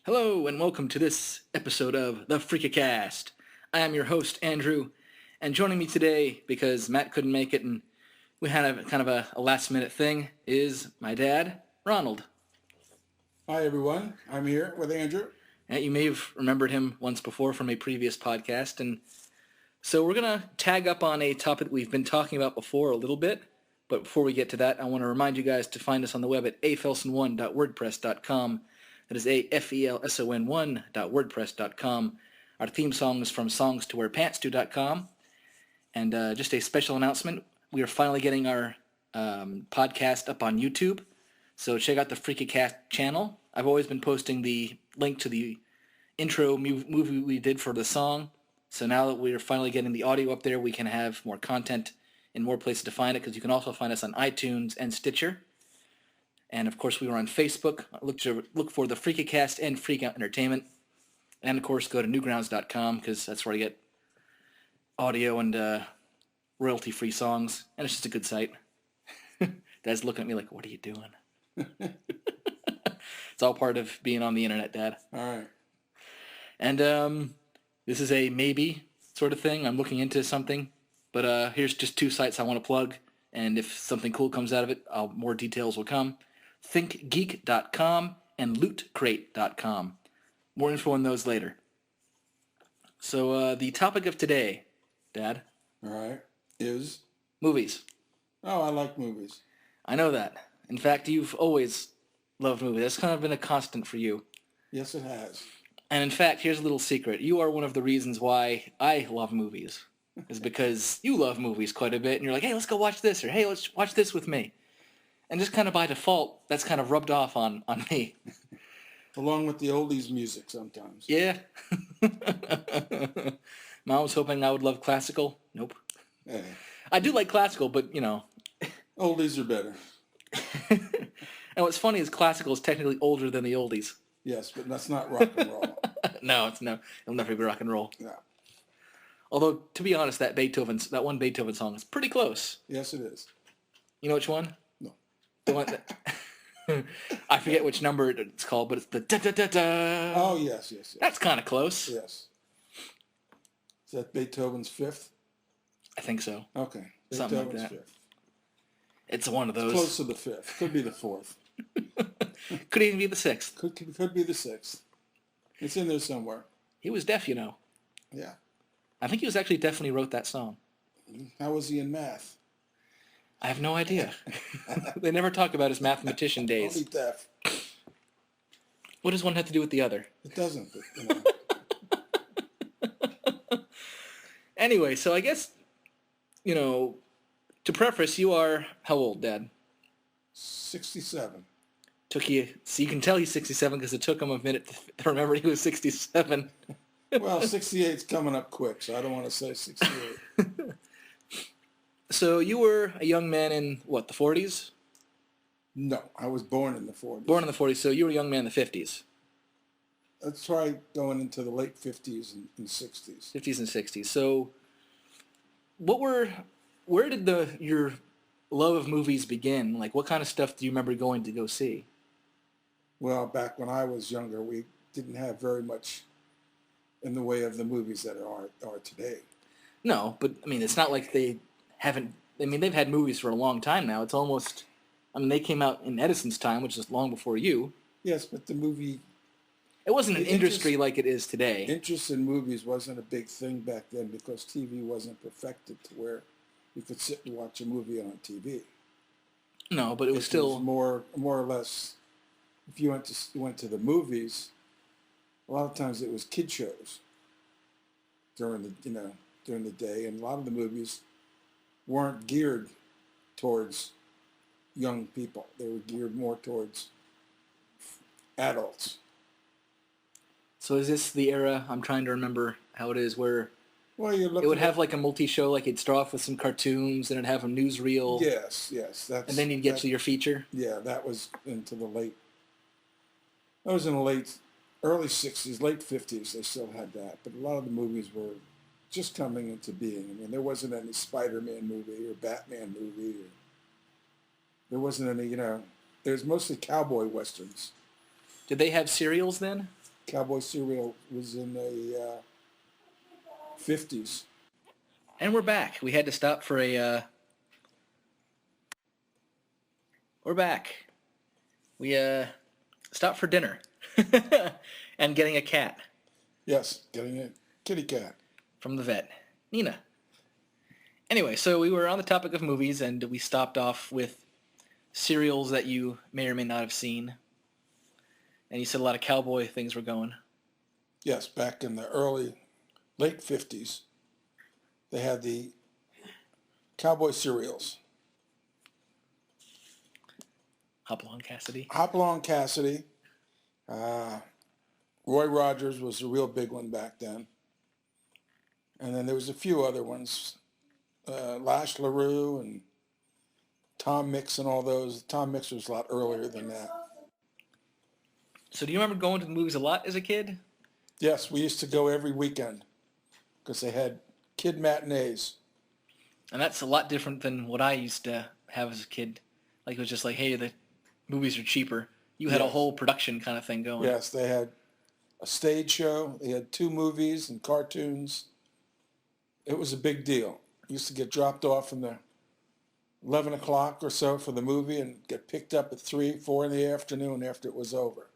Hello and welcome to this episode of the Freakacast. I am your host, Andrew, and joining me today, because Matt couldn't make it and we had a last-minute thing, is my dad, Ronald. Hi, everyone. I'm here with Andrew. And you may have remembered him once before from a previous podcast, and so we're going to tag up on a topic we've been talking about before a little bit, but before we get to that, I want to remind you guys to find us on the web at afelson1.wordpress.com. That is afelson1.wordpress.com. Our theme song is from songstowearpantsto.com. And just a special announcement, we are finally getting our podcast up on YouTube. So check out the Freakacast channel. I've always been posting the link to the intro movie we did for the song. So now that we're finally getting the audio up there, we can have more content and more places to find it, because you can also find us on iTunes and Stitcher. And of course, we were on Facebook. Look for the Freakacast and Freak Out Entertainment. And of course, go to newgrounds.com, because that's where I get audio and royalty-free songs. And it's just a good site. Dad's looking at me like, what are you doing? It's all part of being on the internet, Dad. All right. And this is a maybe sort of thing. I'm looking into something. But here's just two sites I want to plug. And if something cool comes out of it, more details will come. thinkgeek.com and lootcrate.com. More info on those later. So the topic of today, Dad. All right. Is? Movies. Oh, I like movies. I know that. In fact, you've always loved movies. That's kind of been a constant for you. Yes, it has. And in fact, here's a little secret. You are one of the reasons why I love movies. Is because you love movies quite a bit, and you're like, hey, let's go watch this, or hey, let's watch this with me. And just kind of by default, that's kind of rubbed off on me. Along with the oldies music sometimes. Yeah. Mom was hoping I would love classical. Nope. Hey. I do like classical, but, Oldies are better. And what's funny is classical is technically older than the oldies. Yes, but that's not rock and roll. No, it'll never be rock and roll. No. Although, to be honest, that one Beethoven song is pretty close. Yes, it is. You know which one? No. The one that... I forget which number it's called, but it's the da-da-da-da. Oh, yes. That's kind of close. Yes. Is that Beethoven's fifth? I think so. Okay. Something like Beethoven's that. fifth. It's one of those. It's close to the fifth. Could be the fourth. Could even be the sixth. Could be the sixth. It's in there somewhere. He was deaf, Yeah. I think he was actually deaf when he wrote that song. How was he in math? I have no idea. They never talk about his mathematician days. Only deaf. What does one have to do with the other? It doesn't. But, Anyway, so I guess, to preface, you are how old, Dad? 67. Took you, so you can tell he's 67 because it took him a minute to remember he was 67. Well, 68's coming up quick, so I don't want to say 68. So you were a young man in, what, the 40s? No, I was born in the 40s. Born in the 40s, so you were a young man in the 50s. Let's try going into the late 50s and 60s. 50s and 60s. So where did your love of movies begin? Like, what kind of stuff do you remember going to go see? Well, back when I was younger, we didn't have very much in the way of the movies that are today. No, but, it's not like they haven't... they've had movies for a long time now. It's almost... they came out in Edison's time, which is long before you. Yes, but the movie... It wasn't an industry like it is today. Interest in movies wasn't a big thing back then because TV wasn't perfected to where you could sit and watch a movie on TV. No, but it was still... more or less... If you went to the movies, a lot of times it was kid shows during the day, and a lot of the movies weren't geared towards young people. They were geared more towards adults. So is this the era, I'm trying to remember how it is, where Well, it would have like a multi-show, like it'd start off with some cartoons, and it'd have a newsreel. Yes. And then you'd get to your feature. Yeah, that was into the late... That was in the early 60s, late 50s, they still had that. But a lot of the movies were just coming into being. There wasn't any Spider-Man movie or Batman movie. There wasn't any, there's mostly cowboy westerns. Did they have serials then? Cowboy cereal was in the 50s. And we're back. We had to stop for we're back. We stopped for dinner and getting a cat Yes, getting a kitty cat. from the vet, Nina. Anyway, so we were on the topic of movies, and we stopped off with serials that you may or may not have seen. And you said a lot of cowboy things were going. Yes, back in the late 50s, they had the cowboy serials. Hopalong Cassidy. Hopalong Cassidy. Roy Rogers was a real big one back then. And then there was a few other ones. Lash LaRue and Tom Mix and all those. Tom Mix was a lot earlier than that. So do you remember going to the movies a lot as a kid? Yes, we used to go every weekend because they had kid matinees. And that's a lot different than what I used to have as a kid. Like, it was just like, hey, the movies are cheaper. You had a Yes. whole production kind of thing going. Yes, they had a stage show. They had 2 movies and cartoons. It was a big deal. Used to get dropped off from the 11 o'clock or so for the movie and get picked up at 3, 4 in the afternoon after it was over.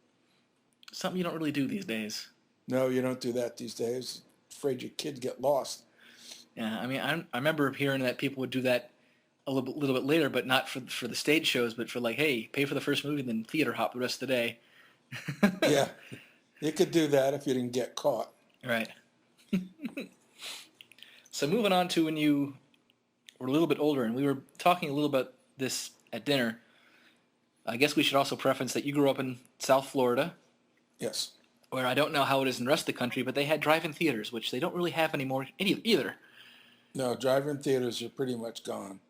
Something you don't really do these days. No, you don't do that these days. Afraid your kid get lost. Yeah, I mean, I remember hearing that people would do that a little bit later, but not for the stage shows, but for like, hey, pay for the first movie, then theater hop the rest of the day. Yeah, you could do that if you didn't get caught. Right. So moving on to when you were a little bit older, and we were talking a little about this at dinner. I guess we should also preference that you grew up in South Florida, Yes. where I don't know how it is in the rest of the country, but they had drive-in theaters, which they don't really have anymore either. No, drive-in theaters are pretty much gone.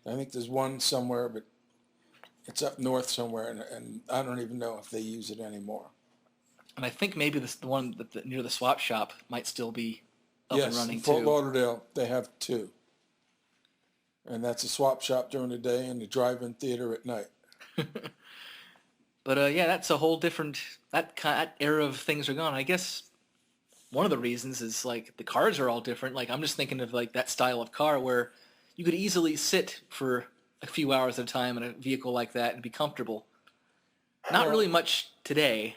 I think there's one somewhere, but it's up north somewhere, and I don't even know if they use it anymore. And I think maybe the one near the swap shop might still be up and Yes, running in Fort too. Lauderdale, they have 2. And that's a swap shop during the day and the drive-in theater at night. But yeah, that's a whole different that era of things are gone. I guess one of the reasons is like the cars are all different. Like I'm just thinking of like that style of car where you could easily sit for a few hours at a time in a vehicle like that and be comfortable. Not Well, really much today.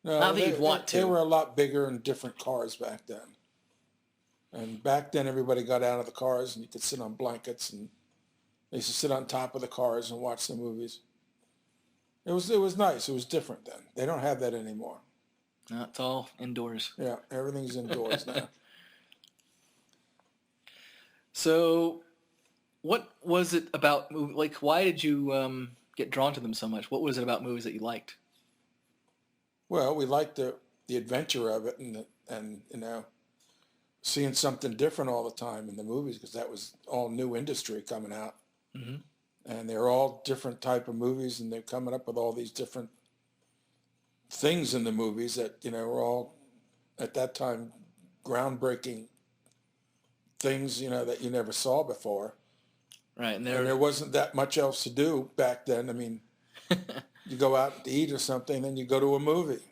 No, Not that you'd want to. They were a lot bigger and different cars back then. And back then, everybody got out of the cars and you could sit on blankets, and they used to sit on top of the cars and watch the movies. It was nice. It was different then. They don't have that anymore. No, it's all indoors. Yeah, everything's indoors now. So, what was it about like why did you get drawn to them so much? What was it about movies that you liked? Well, we liked the adventure of it, and seeing something different all the time in the movies, because that was all new industry coming out. Mm-hmm. And they're all different type of movies, and they're coming up with all these different things in the movies that, were all, at that time, groundbreaking things, that you never saw before. Right, and there wasn't that much else to do back then. I mean, you go out to eat or something, then you go to a movie.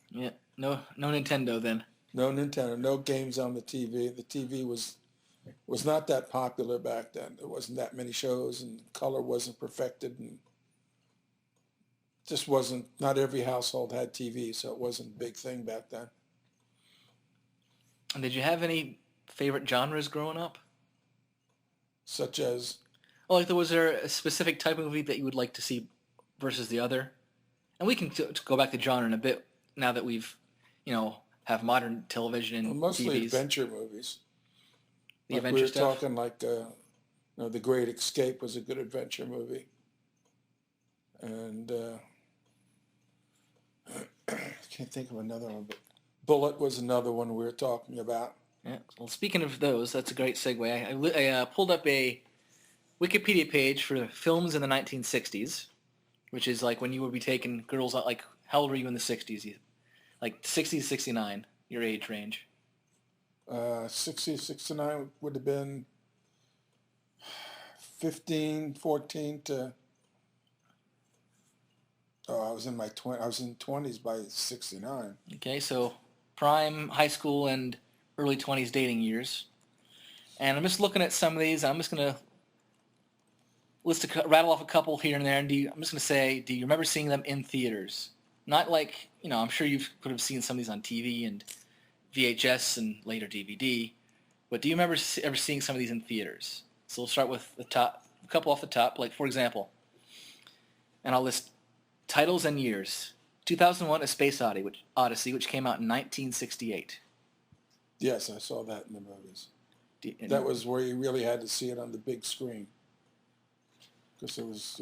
Yeah, no Nintendo then. No Nintendo, no games on the TV. The TV was not that popular back then. There wasn't that many shows, and color wasn't perfected, and just wasn't, not every household had TV, so it wasn't a big thing back then. And did you have any favorite genres growing up? Such as? Well, like, was there a specific type of movie that you would like to see versus the other? And we can go back to genre in a bit now that we've, have modern television and Mostly TVs. adventure movies. The Like adventure we were stuff? talking like, The Great Escape was a good adventure movie. And I can't think of another one, but Bullet was another one we were talking about. Yeah. Well, speaking of those, that's a great segue. I pulled up a Wikipedia page for films in the 1960s, which is like when you would be taking girls out. Like, how old were you in the 60s? Like 60 to 69, your age range. 60, 69 would have been 15, 14 to Oh, I was in my I was in 20s by 69. Okay, so prime high school and early 20s dating years. And I'm just looking at some of these. I'm just going to rattle off a couple here and there. And I'm just going to say, do you remember seeing them in theaters? Not like, I'm sure you could have seen some of these on TV and VHS and later DVD. But do you remember ever seeing some of these in theaters? So we'll start with a couple off the top. Like, for example, and I'll list titles and years. 2001: A Space Odyssey, which came out in 1968. Yes, I saw that in the movies. That was where you really had to see it on the big screen. Because it was,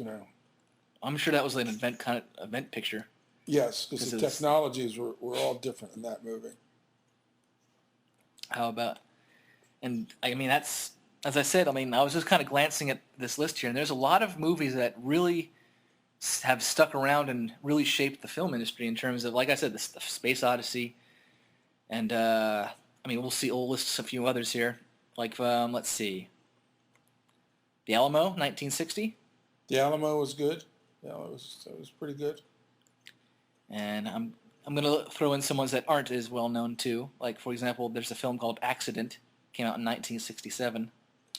I'm sure that was an event picture. Yes, because the technologies were all different in that movie. How about, and I mean, that's, as I said, I mean, I was just kind of glancing at this list here, and there's a lot of movies that really have stuck around and really shaped the film industry in terms of, like I said, the Space Odyssey, and, I mean, we'll list a few others here. Like, let's see. The Alamo, 1960. The Alamo was good. Yeah, it was pretty good. And I'm going to throw in some ones that aren't as well known too. Like, for example, there's a film called Accident. Came out in 1967.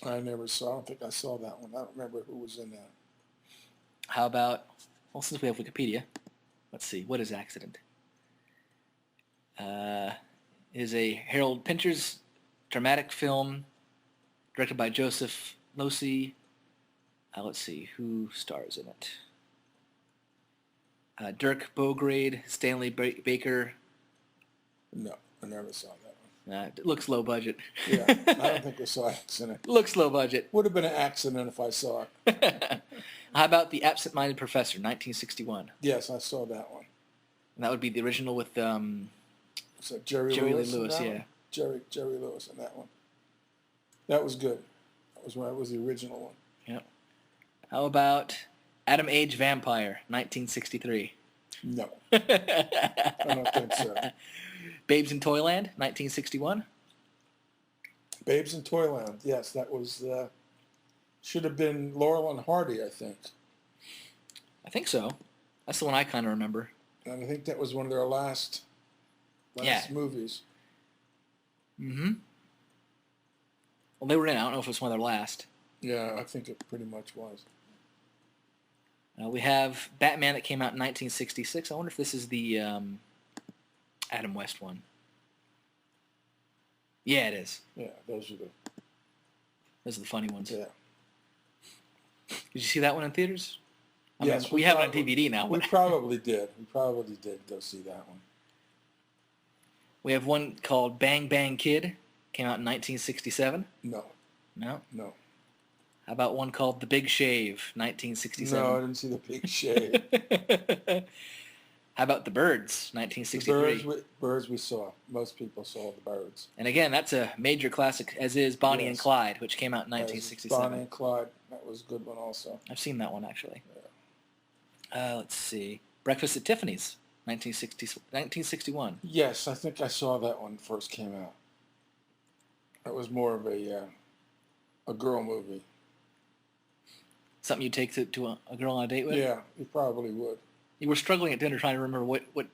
I don't think I saw that one. I don't remember who was in that. How about, well, since we have Wikipedia, let's see, what is Accident? It is a Harold Pinter's dramatic film directed by Joseph Losey. Let's see, who stars in it? Dirk Bogarde, Stanley Baker. No, I never saw that one. It looks low budget. Yeah, I don't think we saw Accident. Looks low budget. Would have been an accident if I saw it. How about The Absent-Minded Professor, 1961? Yes, I saw that one. And that would be the original with So Jerry Lee Lewis, yeah. Jerry Lewis in that one. That was good. That was the original one. Yep. How about Atom Age Vampire, 1963? No. I don't think so. Babes in Toyland, 1961? Babes in Toyland. Yes, that was should have been Laurel and Hardy, I think. I think so. That's the one I kind of remember. And I think that was one of their last movies. Mm-hmm. Well, they were in. I don't know if it was one of their last. Yeah, I think it pretty much was. We have Batman that came out in 1966. I wonder if this is the Adam West one. Yeah, it is. Yeah, those are the funny ones. Yeah. Did you see that one in theaters? Yes, we have it on DVD now. We probably did. We probably did go see that one. We have one called Bang Bang Kid. Came out in 1967. No. No? No. How about one called The Big Shave, 1967? No, I didn't see The Big Shave. How about The Birds, 1963? The Birds we saw. Most people saw The Birds. And again, that's a major classic, as is Bonnie and Clyde, which came out in 1967. Bonnie and Clyde. That was a good one also. I've seen that one, actually. Yeah. Let's see. Breakfast at Tiffany's, 1961. Yes, I think I saw that one first came out. That was more of a girl movie. Something you'd take to a girl on a date with? Yeah, you probably would. You were struggling at dinner trying to remember what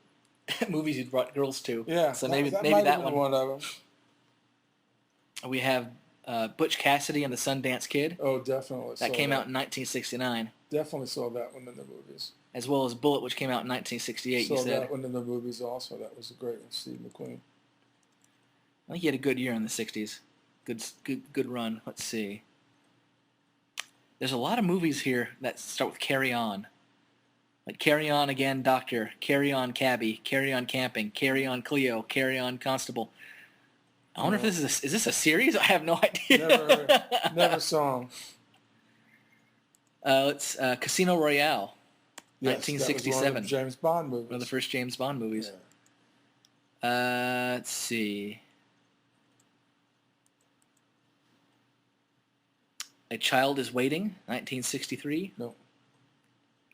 movies you'd brought girls to. Yeah, so maybe might that have one. Been one of them. We have Butch Cassidy and the Sundance Kid. Oh, definitely. That came out in 1969. Definitely saw that one in the movies. As well as Bullet, which came out in 1968. Saw that one in the movies also. That was a great one. Steve McQueen. I think he had a good year in the 60s. Good run. Let's see. There's a lot of movies here that start with Carry On. Like Carry On Again, Doctor, Carry On Cabby, Carry On Camping, Carry On Cleo, Carry On Constable. I wonder if this is this a series? I have no idea. Never saw him. It's Casino Royale, yes, 1967. That was one of the James Bond movies. One of the first James Bond movies. Yeah. Let's see. A Child is Waiting, 1963. No.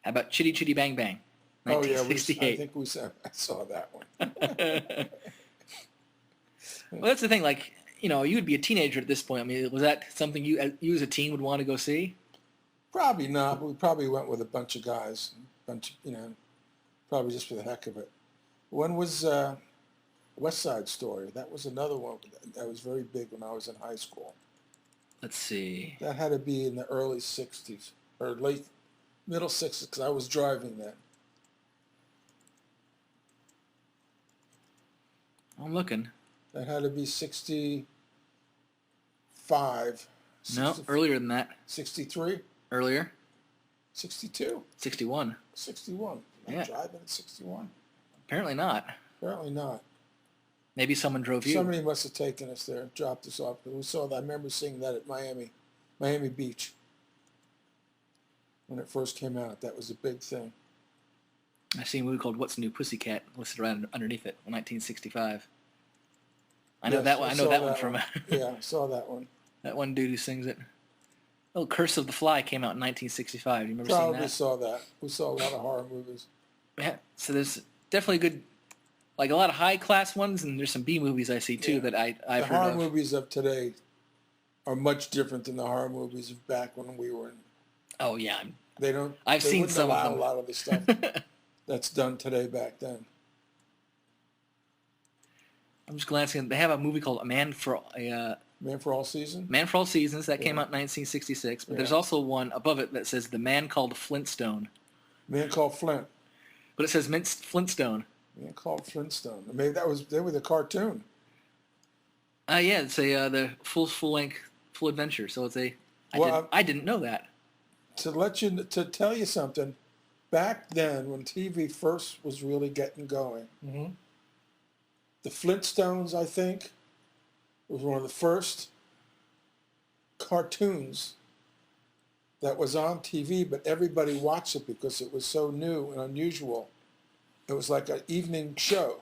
How about Chitty Chitty Bang Bang, 1968? Oh, yeah, I think I saw that one. Well, that's the thing. Like, you would be a teenager at this point. I mean, was that something you as a teen would want to go see? Probably not. We probably went with a bunch of guys. Probably just for the heck of it. When was West Side Story? That was another one that was very big when I was in high school. Let's see. That had to be in the early 60s or late, middle 60s because I was driving then. I'm looking. That had to be 65. No, earlier than that. 63? Earlier. 62? 61. 61. I'm Yeah. driving at 61? Apparently not. Apparently not. Maybe someone drove you. Somebody must have taken us there, dropped us off. We saw that. I remember seeing that at Miami Beach. When it first came out, that was a big thing. I see a movie called What's New Pussycat listed right underneath it, 1965. I know that one. I know that one from. Yeah, I saw that one. That one dude who sings it. Oh, Curse of the Fly came out in 1965. You remember seeing that? Probably saw that. We saw a lot of horror movies. Yeah. So there's definitely good, like a lot of high class ones, and there's some B movies I see too that I've heard of. The horror movies of today are much different than the horror movies of back when we were in. Oh yeah. They don't. I've seen some of them. A lot of the stuff that's done today back then. I'm just glancing. They have a movie called Man for All Seasons. That came out in 1966. But there's also one above it that says The Man Called Flintstone. Man Called Flint. But it says Flintstone. Man Called Flintstone. Maybe they were the cartoon. Yeah, it's the full adventure. So it's I didn't know that. To tell you something, back then when TV first was really getting going, the Flintstones, I think, was one of the first cartoons that was on TV, but everybody watched it because it was so new and unusual. It was like an evening show.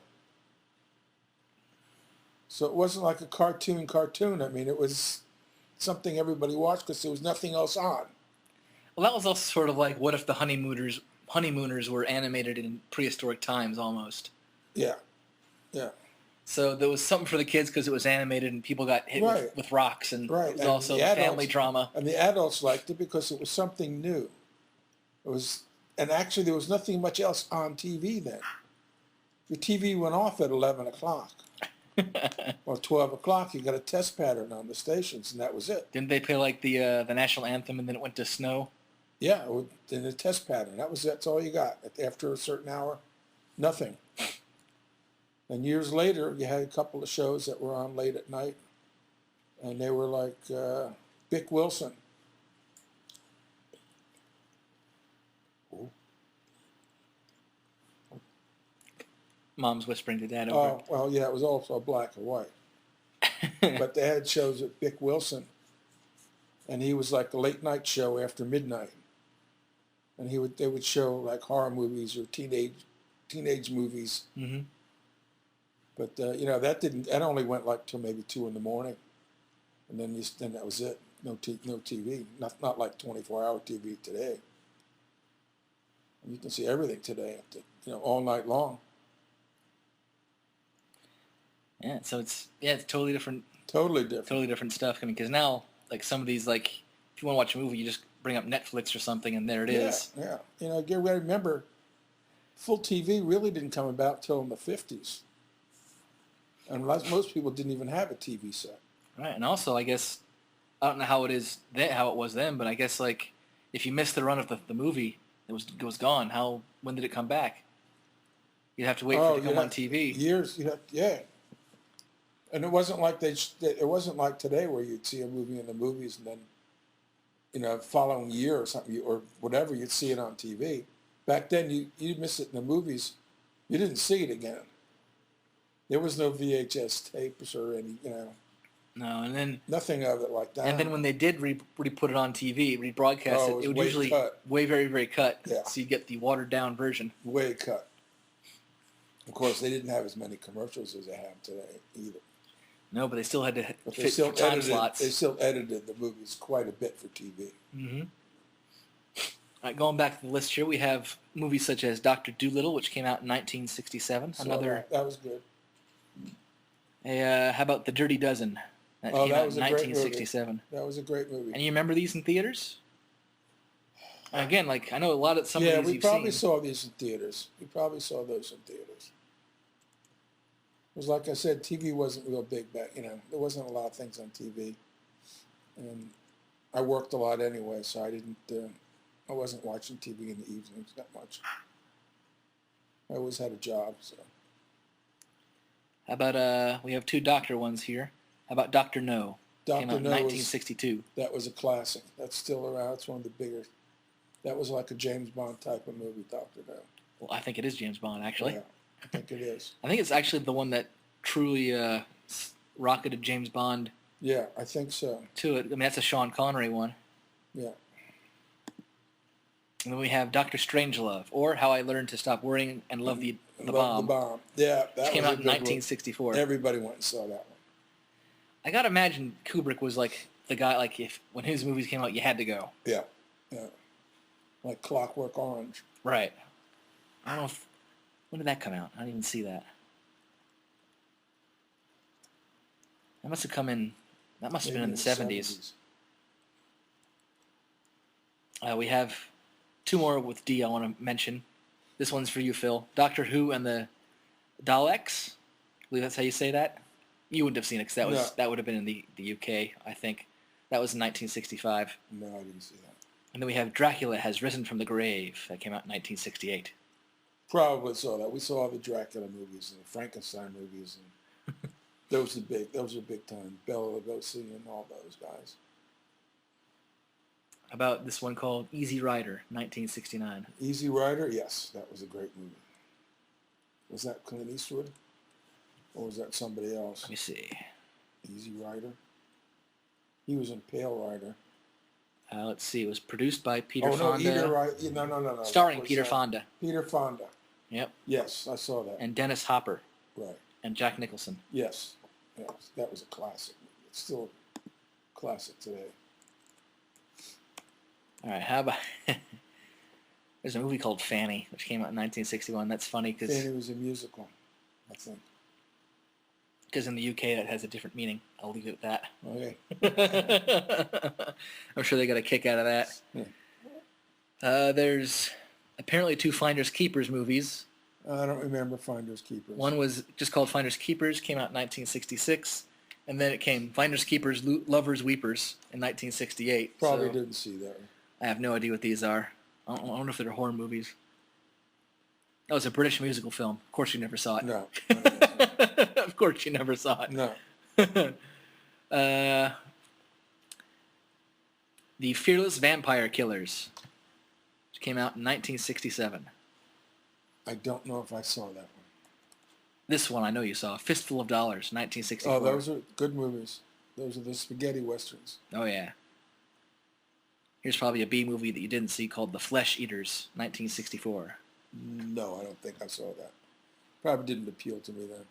So it wasn't like a cartoon. I mean, it was something everybody watched because there was nothing else on. Well, that was also sort of like, what if the honeymooners were animated in prehistoric times almost? Yeah, yeah. So there was something for the kids because it was animated and people got hit with rocks, and it was also family drama. And the adults liked it because it was something new. And actually there was nothing much else on TV then. The TV went off at 11 o'clock. Or 12 o'clock, you got a test pattern on the stations, and that was it. Didn't they play like the national anthem and then it went to snow? Yeah, in the test pattern. That's all you got. After a certain hour, nothing. And years later, you had a couple of shows that were on late at night, and they were like Bick Wilson. Ooh. Mom's whispering to Dad over. Oh, well, yeah, it was also black and white. But they had shows with Bick Wilson, and he was like a late night show after midnight. And they would show like horror movies or teenage movies. Mm-hmm. But that only went like till maybe 2 a.m, and then that was it. No TV. Not like 24-hour TV today. And you can see everything today, all night long. Yeah, so it's totally different. Totally different. Totally different stuff. I mean, because now, like some of these, like if you want to watch a movie, you just bring up Netflix or something, and there it is. Yeah. I remember, full TV really didn't come about till in the 50s, and most people didn't even have a TV set. Right, and also I guess I don't know how it was then, but I guess like if you missed the run of the movie, it was gone. When did it come back? You'd have to wait for it to come on TV. Years. And it wasn't like it wasn't like today where you'd see a movie in the movies and then, following year or something or whatever, you'd see it on TV. Back then, you'd miss it in the movies. You didn't see it again. There was no VHS tapes or any, No, and then nothing of it like that. And then when they did re-put it on TV, rebroadcast it would usually way very, very cut. Yeah. So you get the watered down version. Way cut. Of course, they didn't have as many commercials as they have today either. No, but they still had to fit time slots. They still edited the movies quite a bit for TV. Mm-hmm. All right, going back to the list here, we have movies such as Dr. Dolittle, which came out in 1967. That was good. How about The Dirty Dozen? That came out in 1967. That was a great movie. And you remember these in theaters? Again, like I know a lot of some Yeah, of these we you've probably seen. saw these in theaters. We probably saw those in theaters. Because, like I said, TV wasn't real big back. There wasn't a lot of things on TV, and I worked a lot anyway, so I didn't. I wasn't watching TV in the evenings that much. I always had a job, so. How about we have two Doctor ones here. How about Doctor No? Came Doctor out in No 1962. that was a classic. That's still around. It's one of the bigger. That was like a James Bond type of movie, Doctor No. Well, I think it is James Bond, actually. Yeah, I think it is. I think it's actually the one that truly rocketed James Bond Yeah, I think so. to it. I mean, that's a Sean Connery one. Yeah. And then we have Doctor Strangelove, or How I Learned to Stop Worrying and Love the Bomb. The Bomb. Yeah, that Which came was out a in good 1964. one. Everybody went and saw that one. I gotta imagine Kubrick was like the guy. Like when his movies came out, you had to go. Yeah, yeah. Like Clockwork Orange. Right. I don't know when did that come out? I didn't even see that. That must have come in. That must have been in the 70s. We have two more with D I want to mention. This one's for you, Phil. Doctor Who and the Daleks. I believe that's how you say that. You wouldn't have seen it because that would have been in the UK, I think. That was in 1965. No, I didn't see that. And then we have Dracula Has Risen from the Grave. That came out in 1968. Probably saw that. We saw all the Dracula movies and the Frankenstein movies, and those are big. Those are big time. Bela Lugosi and all those guys. How about this one called Easy Rider, 1969? Easy Rider, yes, that was a great movie. Was that Clint Eastwood, or was that somebody else? Let me see. Easy Rider. He was in Pale Rider. Let's see. It was produced by Peter Fonda. No. Starring Peter Fonda. Peter Fonda. Yep. Yes, I saw that. And Dennis Hopper. Right. And Jack Nicholson. Yes. Yes, that was a classic movie. It's still a classic today. All right, how about... There's a movie called Fanny, which came out in 1961. That's funny because... Fanny was a musical, I think. Because in the UK that has a different meaning. I'll leave it at Okay. I'm sure they got a kick out of that. Yeah. There's apparently two Finders Keepers movies. I don't remember Finders Keepers. One was just called Finders Keepers, came out in 1966. And then it came Finders Keepers, Lovers Weepers in 1968. Probably didn't see that one. I have no idea what these are. I don't know if they're horror movies. That was a British musical film. Of course you never saw it. No. Of course you never saw it. No. The Fearless Vampire Killers, which came out in 1967. I don't know if I saw that one. This one I know you saw. Fistful of Dollars, 1964. Oh, those are good movies. Those are the spaghetti westerns. Oh, yeah. Here's probably a B movie that you didn't see called The Flesh Eaters, 1964. No, I don't think I saw that. Probably didn't appeal to me then.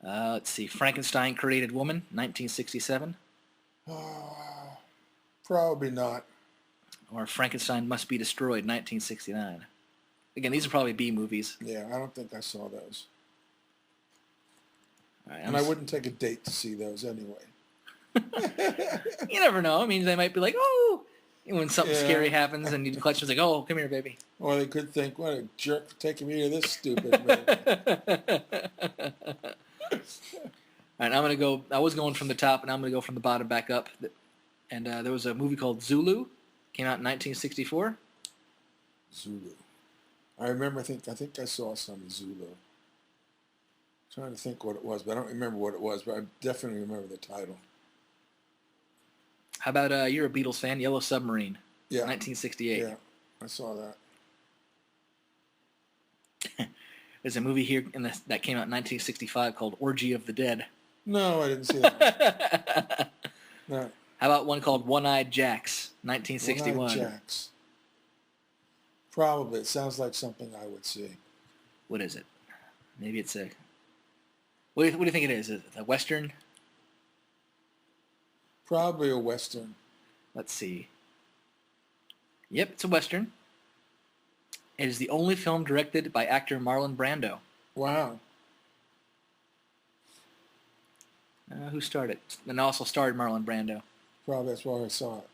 Let's see. Frankenstein Created Woman, 1967. Probably not. Or Frankenstein Must Be Destroyed, 1969. Again, these are probably B movies. Yeah, I don't think I saw those. All right, and I wouldn't take a date to see those anyway. You never know. I mean, they might be like, oh, when something scary happens and the collection's like, oh, come here, baby. Or they could think, what a jerk for taking me to this stupid movie. All right, I'm going to go, I was going from the top, and I'm going to go from the bottom back up. And there was a movie called Zulu, came out in 1964. Zulu. I remember, I think I saw some Zulu. Trying to think what it was, but I don't remember what it was, but I definitely remember the title. How about, you're a Beatles fan, Yellow Submarine, Yeah. 1968. Yeah, I saw that. There's a movie here that came out in 1965 called Orgy of the Dead. No, I didn't see that. No. How about one called One-Eyed Jacks, 1961? One-Eyed Jacks. Probably. It sounds like something I would see. What is it? Maybe it's a... What do you think it is? Is it a Western? Probably a Western. Let's see. Yep, it's a Western. It is the only film directed by actor Marlon Brando. Wow. Who starred it? And also starred Marlon Brando. Probably that's why I saw it.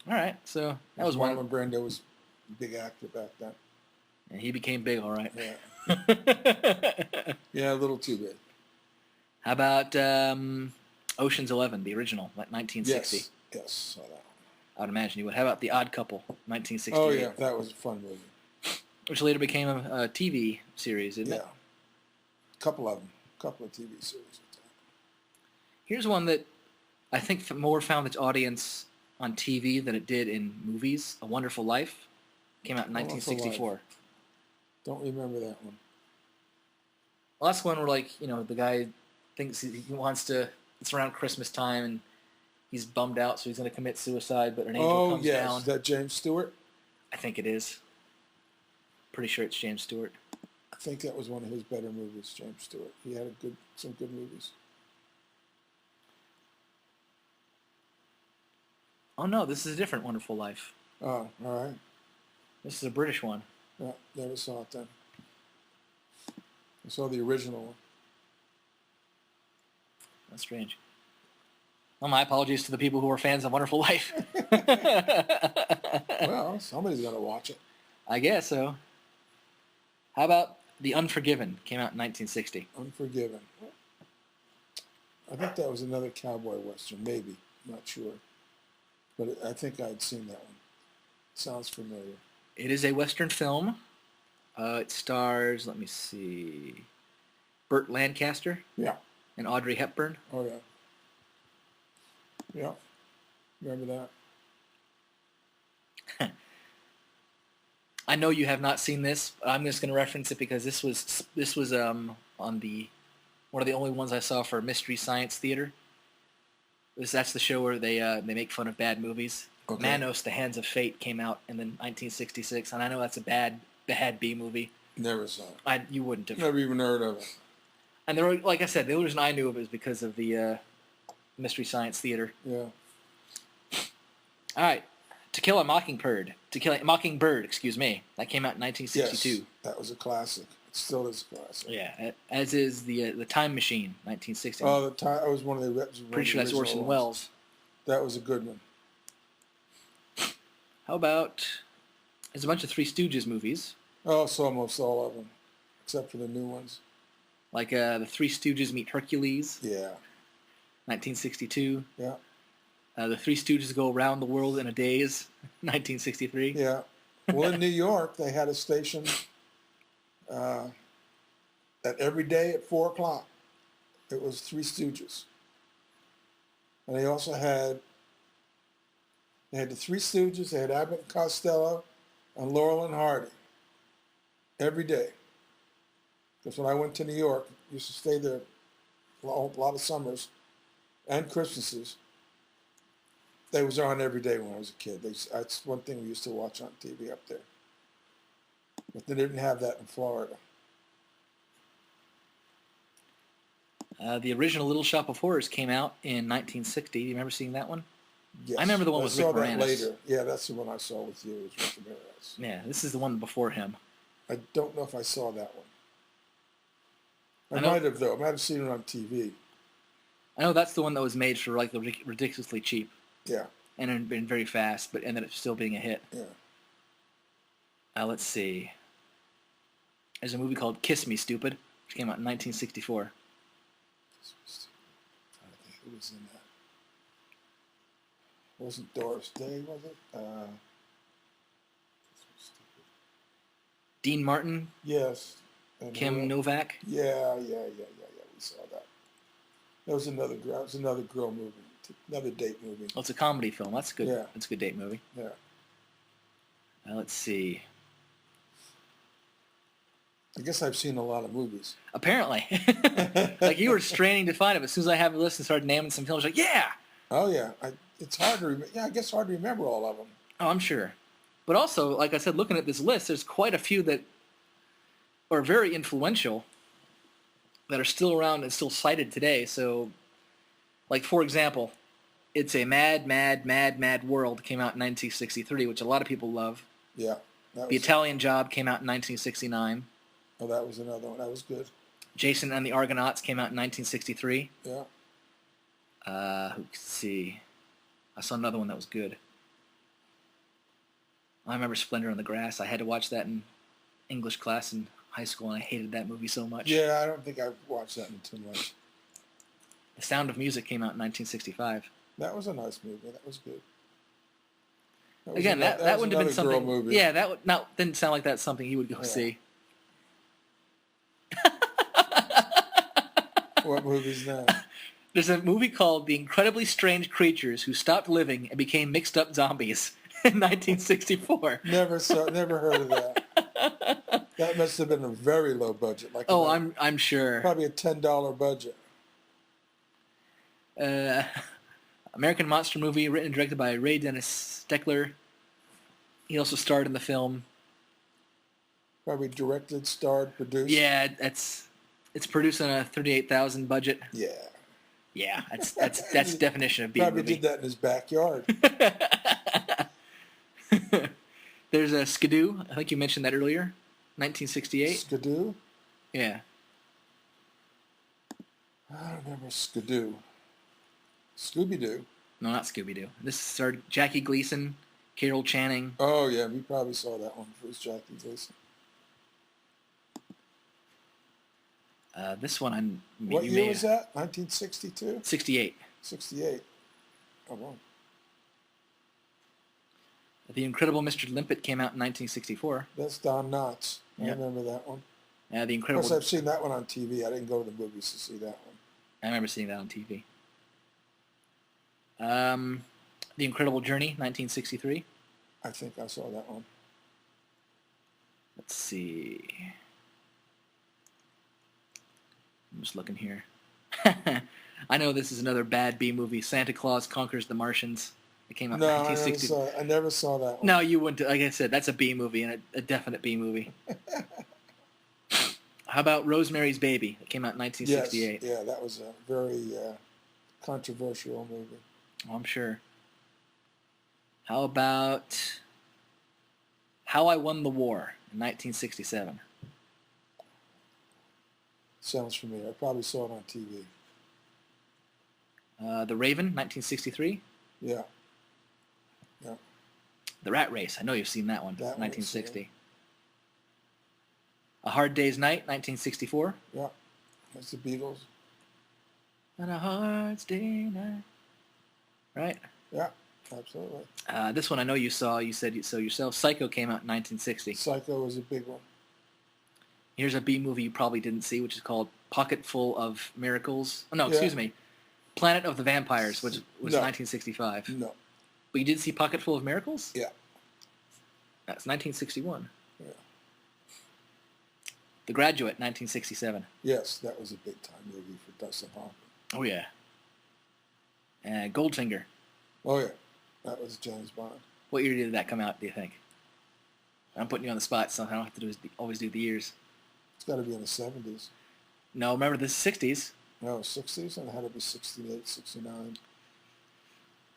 All right, so that was one. Marlon Brando was a big actor back then. And he became big, all right. Yeah. Yeah, a little too big. How about Ocean's 11, the original, like 1960? Yes, saw that one. I would imagine you would. How about The Odd Couple, 1968? Oh, yeah, that was a fun movie. Which later became a TV series, didn't it? Yeah. Couple of TV series. Here's one that I think more found its audience on TV than it did in movies. A Wonderful Life came out in 1964. Don't remember that one. Well, that's one where, like, the guy thinks he wants to. It's around Christmas time, and he's bummed out, so he's going to commit suicide. But an angel comes down. Is that James Stewart? I think it is. Pretty sure it's James Stewart. I think that was one of his better movies, James Stewart. He had some good movies. Oh no, this is a different Wonderful Life. Oh, all right. This is a British one. Yeah, never saw it then. I saw the original one. That's strange. Well, my apologies to the people who are fans of Wonderful Life. Well, somebody's got to watch it. I guess so. How about The Unforgiven? Came out in 1960. Unforgiven. I think that was another cowboy western, maybe. I'm not sure. But I think I'd seen that one. Sounds familiar. It is a Western film. It stars, let me see, Burt Lancaster. Yeah. And Audrey Hepburn. Oh, yeah. Yeah. Remember that? I know you have not seen this, but I'm just going to reference it because this was on the one of the only ones I saw for Mystery Science Theater. That's the show where they make fun of bad movies. Okay. Manos, The Hands of Fate came out in 1966, and I know that's a bad B movie. Never saw it. You wouldn't have. Never even heard of it. And there were, like I said, the only reason I knew of it was because of the Mystery Science Theater. Yeah. All right. To Kill a Mockingbird. Excuse me. That came out in 1962. Yes, that was a classic. It still is a classic. Yeah, as is the Time Machine, 1960. Oh, that was one of the. Pretty sure that's Orson Welles. That was a good one. How about? There's a bunch of Three Stooges movies. Oh, so almost all of them, except for the new ones. Like the Three Stooges Meet Hercules. Yeah. 1962. Yeah. The Three Stooges Go Around the World in a Daze, 1963. Yeah. Well, in New York, they had a station that every day at 4 o'clock, it was Three Stooges. And they also had the Three Stooges, they had Abbott and Costello, and Laurel and Hardy every day. Because when I went to New York, I used to stay there a lot of summers and Christmases. They was on every day when I was a kid. That's one thing we used to watch on TV up there. But they didn't have that in Florida. The original Little Shop of Horrors came out in 1960. Do you remember seeing that one? Yes. I remember the one with Rick Moranis. I saw that later. Yeah, that's the one I saw with you. It was Rick Moranis. Yeah, this is the one before him. I don't know if I saw that one. I might have, though. I might have seen it on TV. I know that's the one that was made for like the ridiculously cheap. Yeah. And it been very fast, but ended up still being a hit. Yeah. Let's see. There's a movie called Kiss Me, Stupid, which came out in 1964. I think who was in that? It wasn't Doris Day, was it? Dean Martin. Yes. And Kim Novak. Yeah. We saw that. That was another girl movie. Another date movie. Well, it's a comedy film. That's good. Yeah. That's a good date movie. Yeah. Let's see. I guess I've seen a lot of movies. Apparently. Like you were straining to find it, but as soon as I have a list and started naming some films, like, yeah! Oh, yeah. It's hard to remember. Yeah, I guess hard to remember all of them. Oh, I'm sure. But also, like I said, looking at this list, there's quite a few that are very influential that are still around and still cited today. So, like, for example, It's a Mad, Mad, Mad, Mad World came out in 1963, which a lot of people love. Yeah. The Italian Job came out in 1969. Oh, that was another one. That was good. Jason and the Argonauts came out in 1963. Yeah. Let's see. I saw another one that was good. I remember Splendor on the Grass. I had to watch that in English class in high school, and I hated that movie so much. Yeah, I don't think I've watched that one too much. The Sound of Music came out in 1965. That was a nice movie. That was good. Again, that wouldn't have been something. Movie. Yeah, didn't sound like that's something you would go see. What movie's that? There's a movie called The Incredibly Strange Creatures Who Stopped Living and Became Mixed Up Zombies in 1964. Never heard of that. That must have been a very low budget. I'm sure. Probably a $10 budget. American Monster movie written and directed by Ray Dennis Steckler. He also starred in the film. Probably directed, starred, produced. Yeah, it's produced on a $38,000 budget. Yeah. Yeah, that's definition of B movie. Probably did that in his backyard. There's a Skidoo. I think you mentioned that earlier. 1968. Skidoo? Yeah. I don't remember Skidoo. Scooby-Doo. No, not Scooby-Doo. This starred Jackie Gleason, Carol Channing. Oh, yeah, we probably saw that one. It was Jackie Gleason. This one, what year was that? 1962? 68. 68. Oh, wow. The Incredible Mr. Limpet came out in 1964. That's Don Knotts. Yep. I remember that one. The Incredible. Of course, I've seen that one on TV. I didn't go to the movies to see that one. I remember seeing that on TV. The Incredible Journey, 1963. I think I saw that one. Let's see. I'm just looking here. I know this is another bad B movie. Santa Claus Conquers the Martians. It came out in 1960. I never saw that one. No, you wouldn't. Like I said, that's a B movie and a definite B movie. How about Rosemary's Baby? It came out in 1968. Yes, yeah, that was a very controversial movie. Oh, I'm sure. How about How I Won the War in 1967? Sounds familiar. I probably saw it on TV. The Raven, 1963. Yeah. Yeah. The Rat Race. I know you've seen that one. That 1960. A Hard Day's Night, 1964. Yeah. That's the Beatles. On a hard day night. Right? Yeah, absolutely. This one I know you saw. You said so yourself. Psycho came out in 1960. Psycho was a big one. Here's a B movie you probably didn't see, which is called Pocket Full of Miracles. Oh, no, excuse me. Planet of the Vampires, which was 1965. No. But you did see Pocket Full of Miracles? Yeah. That's 1961. Yeah. The Graduate, 1967. Yes, that was a big-time movie for Dustin Hoffman. Oh, yeah. Goldfinger. Oh, yeah. That was James Bond. What year did that come out, do you think? I'm putting you on the spot, so I don't have to always do the years. It's got to be in the 70s. No, remember, this is 60s. No, 60s? And it had to be 68, 69.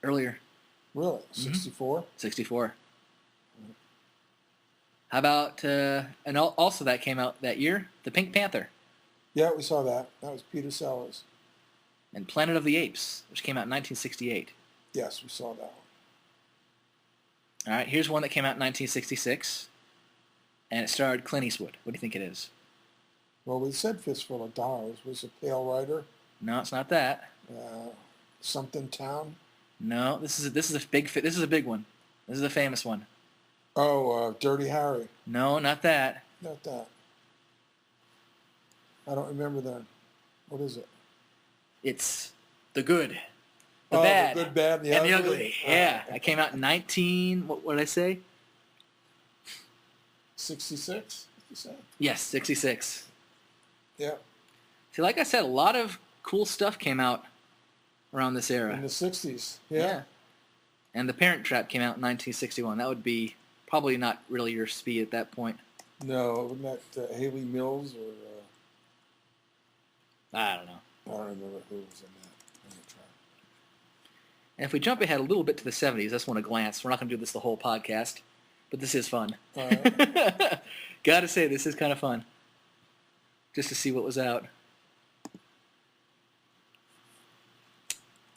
Earlier. Really? 64? 64. Mm-hmm. How about, and also that came out that year, The Pink Panther. Yeah, we saw that. That was Peter Sellers. And Planet of the Apes, which came out in 1968. Yes, we saw that one. All right, here's one that came out in 1966, and it starred Clint Eastwood. What do you think it is? Well, we said Fistful of Dollars. Was it Pale Rider? No, it's not that. Something Town? No, this is a big one. This is a famous one. Oh, Dirty Harry. No, not that. Not that. I don't remember that. What is it? It's The Good, The Bad, The Good, Bad, and the Ugly. Yeah, that came out in what did I say? 66? You say? Yes, 66. Yeah. See, like I said, a lot of cool stuff came out around this era. In the 60s. Yeah. And The Parent Trap came out in 1961. That would be probably not really your speed at that point. No, wasn't that Haley Mills or... I don't know. I don't remember who was in that. And if we jump ahead a little bit to the 70s, that's one a glance. We're not going to do this the whole podcast, but this is fun. Gotta say, this is kind of fun. Just to see what was out.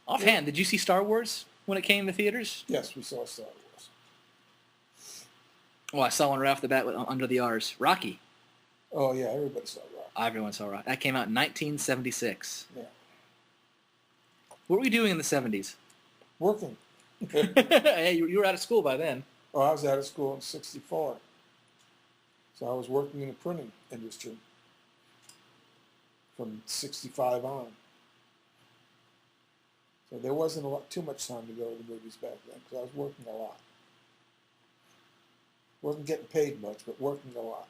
Offhand, did you see Star Wars when it came to theaters? Yes, we saw Star Wars. Oh, I saw one right off the bat under the R's. Rocky. Oh yeah, everybody saw Rock. Everyone saw Rocky. That came out in 1976. Yeah, What were you doing in the 70s? working. Hey, you were out of school by then. Oh, I was out of school in '64, so I was working in the printing industry from '65 on. So there wasn't too much time to go to the movies back then because I was working a lot. Wasn't getting paid much, but working a lot.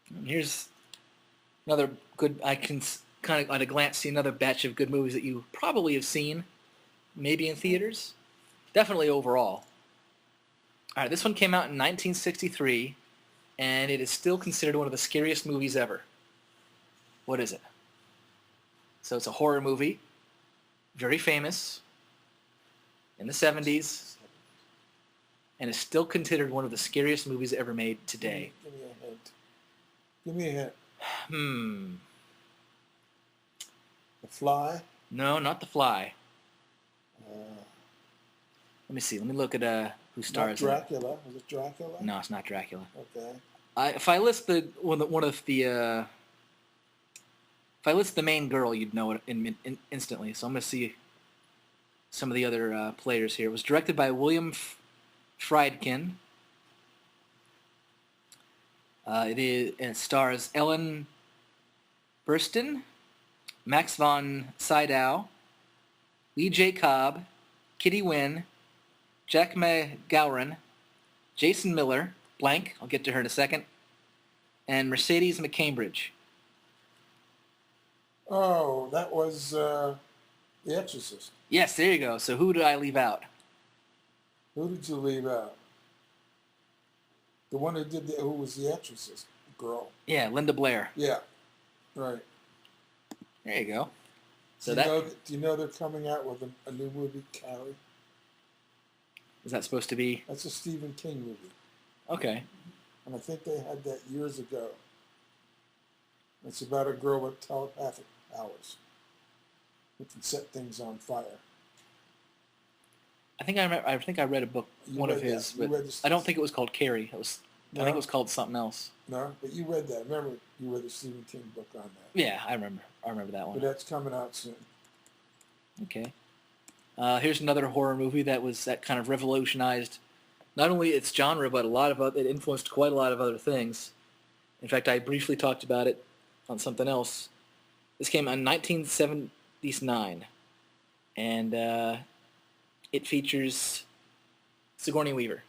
And here's another good. I can kind of at a glance see another batch of good movies that you probably have seen, maybe in theaters, definitely overall. All right, this one came out in 1963, and it is still considered one of the scariest movies ever. What is it? So it's a horror movie, very famous, in the 70s, and is still considered one of the scariest movies ever made today. Give me a hint. Give me a hint. The Fly? No, not The Fly. Let me see. Let me look at who stars in it. Not Dracula. Was it Dracula? No, it's not Dracula. Okay. If I list the if I list the main girl, you'd know it instantly. So I'm going to see some of the other players here. It was directed by William Friedkin. It stars Ellen Burstyn, Max von Sydow, Lee J. Cobb, Kitty Wynn, Jack McGowran, Jason Miller, blank, I'll get to her in a second, and Mercedes McCambridge. Oh, that was The Exorcist. Yes, there you go. So who did I leave out? Who did you leave out? The one who was The Exorcist girl. Yeah, Linda Blair. Yeah, right. There you go. So do you know they're coming out with a new movie, Carrie? Is that supposed to be? That's a Stephen King movie. Okay. And I think they had that years ago. It's about a girl with telepathic powers who can set things on fire. I think I read a book, one of his, but I don't think it was called Carrie. I think it was called something else. No, but you read that. Remember, you read the Stephen King book on that. Yeah, I remember that one. But that's coming out soon. Okay. Here's another horror movie that kind of revolutionized not only its genre, but it influenced quite a lot of other things. In fact, I briefly talked about it on something else. This came out in 1979, and it features Sigourney Weaver.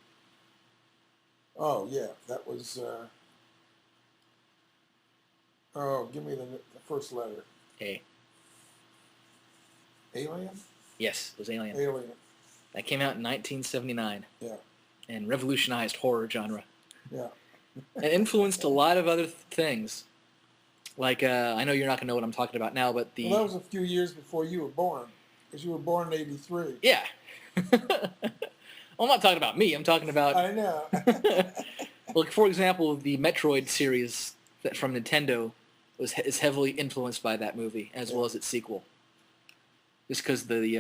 Oh, yeah, that was... give me the first letter. A. Alien? Yes, it was Alien. Alien. That came out in 1979. Yeah. And revolutionized horror genre. Yeah. And influenced a lot of other things. Like, I know you're not going to know what I'm talking about now, but Well, that was a few years before you were born. Because you were born in '83. Yeah. Well, I'm not talking about me. I'm talking about... I know. Like, for example, the Metroid series from Nintendo is heavily influenced by that movie, as well as its sequel. Just because the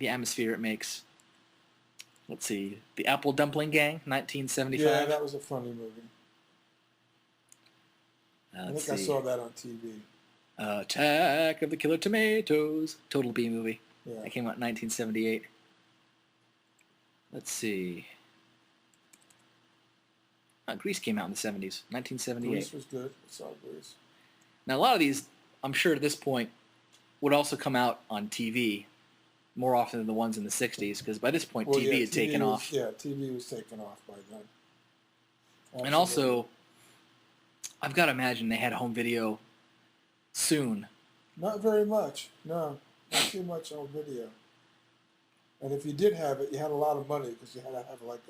atmosphere it makes. Let's see. The Apple Dumpling Gang, 1975. Yeah, that was a funny movie. I think I saw that on TV. Attack of the Killer Tomatoes. Total B movie. Yeah. That came out in 1978. Let's see. Grease came out in the 70s, 1978. Grease was good. I saw Grease. Now, a lot of these, I'm sure at this point, would also come out on TV more often than the ones in the 60s, because by this point, TV had taken off. Yeah, TV was taken off by then. Absolutely. And also, I've got to imagine they had home video soon. Not very much. No, not too much on video. And if you did have it, you had a lot of money because you had to have like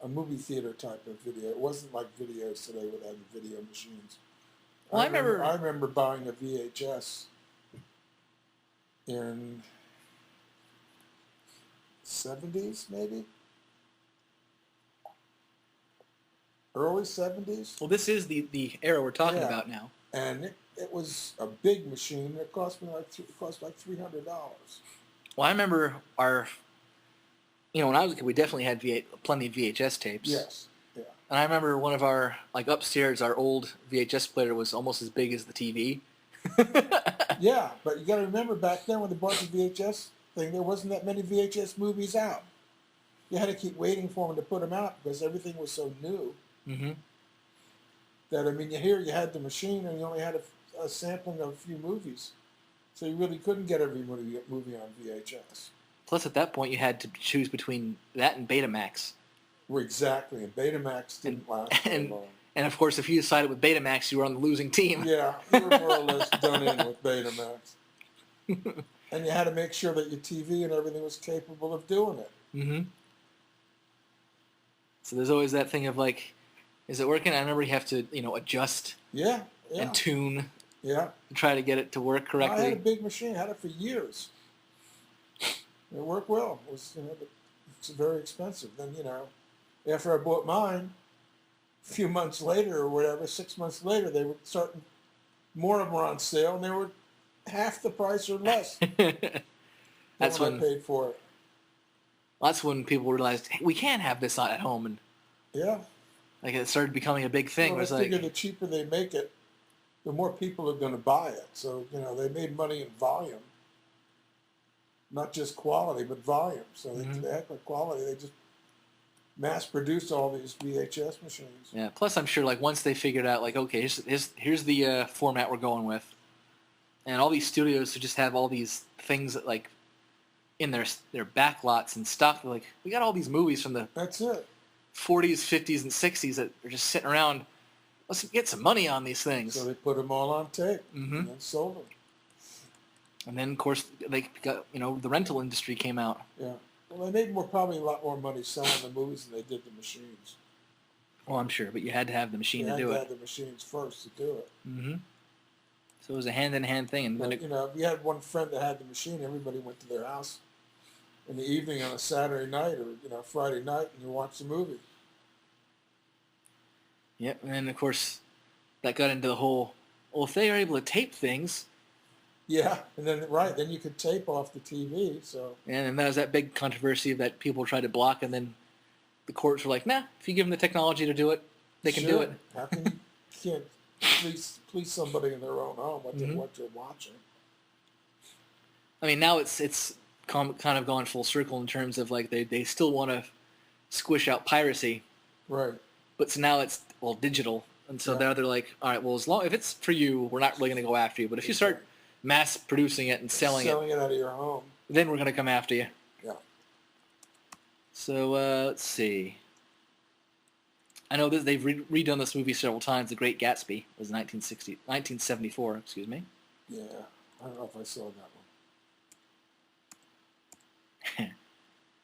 a movie theater type of video. It wasn't like videos today where they had the video machines. Well, I remember buying a VHS in 70s, maybe? Early 70s? Well, this is the era we're talking about now. And it was a big machine. It cost me like $300. Well, I remember You know, when I was a kid, we definitely had plenty of VHS tapes. Yes. Yeah. And I remember one of our, like upstairs, our old VHS player was almost as big as the TV. Yeah, but you got to remember back then when they bought the VHS thing, there wasn't that many VHS movies out. You had to keep waiting for them to put them out because everything was so new. Mm-hmm. That, I mean, you had the machine and you only had a sampling of a few movies. So you really couldn't get every movie on VHS. Plus, at that point, you had to choose between that and Betamax. Well, exactly, and Betamax didn't last very long. And of course, if you decided with Betamax, you were on the losing team. Yeah, you were more or less done in with Betamax. And you had to make sure that your TV and everything was capable of doing it. Mm-hmm. So there's always that thing of like, is it working? I remember you have to, adjust and tune and try to get it to work correctly. I had a big machine. I had it for years. It worked well. It was, but it's very expensive. Then, after I bought mine, a few months later or whatever, 6 months later, they were starting, more of them were on sale, and they were half the price or less That's when I paid for it. That's when people realized, hey, we can have this at home, and like it started becoming a big thing. Well, it was I figure the cheaper they make it, the more people are going to buy it. So they made money in volume, not just quality, but volume. So they act like quality. They just mass produce all these VHS machines. Yeah. Plus, I'm sure like once they figured out like, okay, here's the format we're going with, and all these studios who just have all these things that like in their back lots and stuff. They're like, we got all these movies from the That's it. 40s, 50s, and 60s that are just sitting around. Let's get some money on these things. So they put them all on tape and then sold them. And then, of course, they got, the rental industry came out. Yeah. Well, they made probably a lot more money selling the movies than they did the machines. Well, I'm sure, but you had to have the machine to do it. You had to have the machines first to do it. Mm-hmm. So it was a hand-in-hand thing. And then if you had one friend that had the machine, everybody went to their house in the evening on a Saturday night or Friday night, and you watched the movie. Yep, and then of course that got into the whole. Well, if they are able to tape things. Yeah, and then you could tape off the TV. So. And then that was that big controversy that people tried to block, and then the courts were like, "Nah, if you give them the technology to do it, they can do it." How can you can't please somebody in their own home what you're watching? I mean, now it's kind of gone full circle in terms of like they still want to squish out piracy, right? But so now it's digital, and so now they're like, all right, well, if it's for you, we're not really going to go after you. But if you start mass producing it and selling it out of your home, then we're going to come after you. Yeah. So let's see. I know that they've redone this movie several times. The Great Gatsby was 1974. Excuse me. Yeah, I don't know if I saw that one.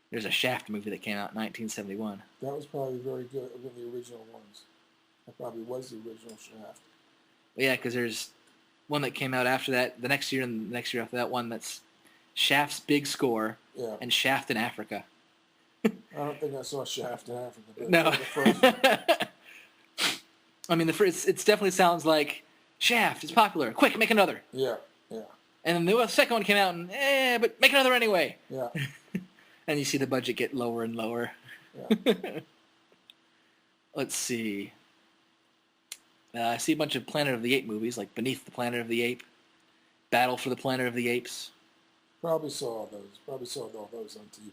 There's a Shaft movie that came out in 1971. That was probably very good. One of the original ones. That probably was the original Shaft. Yeah, because there's one that came out after that, the next year, and the next year after that one that's Shaft's Big Score and Shaft in Africa. I don't think I saw Shaft in Africa. But No. The first one. I mean, it definitely sounds like Shaft is popular. Quick, make another. Yeah. And then the second one came out, and but make another anyway. Yeah. And you see the budget get lower and lower. Yeah. Let's see. I see a bunch of Planet of the Apes movies, like Beneath the Planet of the Apes, Battle for the Planet of the Apes. Probably saw all those. Probably saw all those on TV.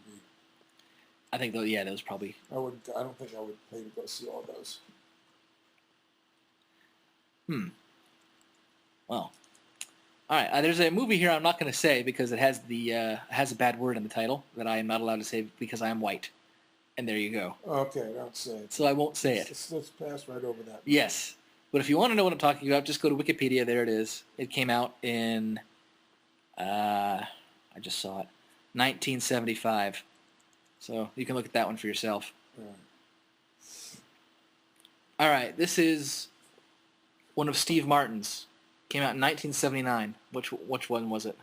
I think, those probably. I don't think I would pay to go see all those. Well, all right. There's a movie here I'm not going to say because it has has a bad word in the title that I am not allowed to say because I am white. And there you go. Okay, don't say it. So I won't say it. Let's pass right over that. Yes. But if you want to know what I'm talking about, just go to Wikipedia. There it is. It came out in, I just saw it, 1975. So you can look at that one for yourself. All right. This is one of Steve Martin's. Came out in 1979. Which one was it?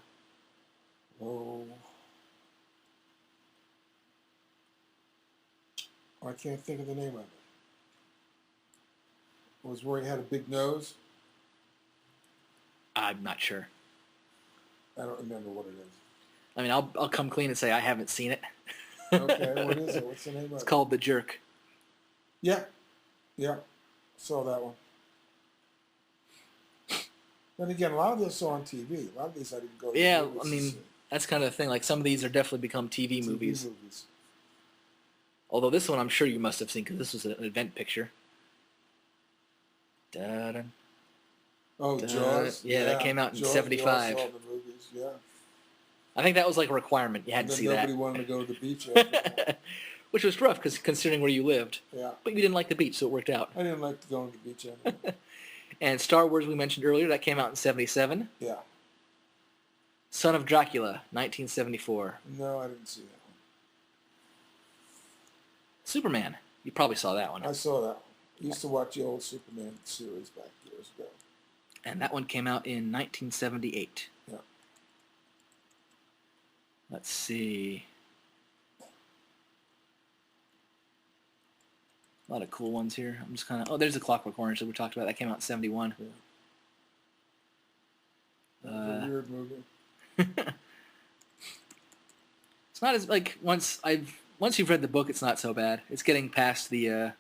Oh. I can't think of the name of it. It was where he had a big nose. I'm not sure. I don't remember what it is. I mean, I'll come clean and say I haven't seen it. Okay, what is it? What's the name of It's it? called The Jerk. Yeah, yeah, saw that one. Then again, a lot of those saw on TV. A lot of these I didn't go to the Yeah, movies I to mean, see. that's kind of the thing. Like, some of these are definitely become TV TV movies. movies. Although this one I'm sure you must have seen because this was an event picture. Da-da, Oh, da-da. Jaws. Yeah, that came out in '75. We all saw the movies. Yeah. I think that was like a requirement. You had And to then see nobody that. wanted to go to the beach after that. Which was rough because considering where you lived. Yeah. But you didn't like the beach, so it worked out. I didn't like to go on the beach anyway. And Star Wars, we mentioned earlier, that came out in '77. Yeah. Son of Dracula, 1974. No, I didn't see that one. Superman, you probably saw that one. I saw that one. I used to watch the old Superman series back years ago. And that one came out in 1978. Yeah. Let's see. A lot of cool ones here. I'm just kind of... Oh, there's the Clockwork Orange that we talked about. That came out in '71. Yeah. That was a weird movie. It's not as like once you've read the book, it's not so bad. It's getting past the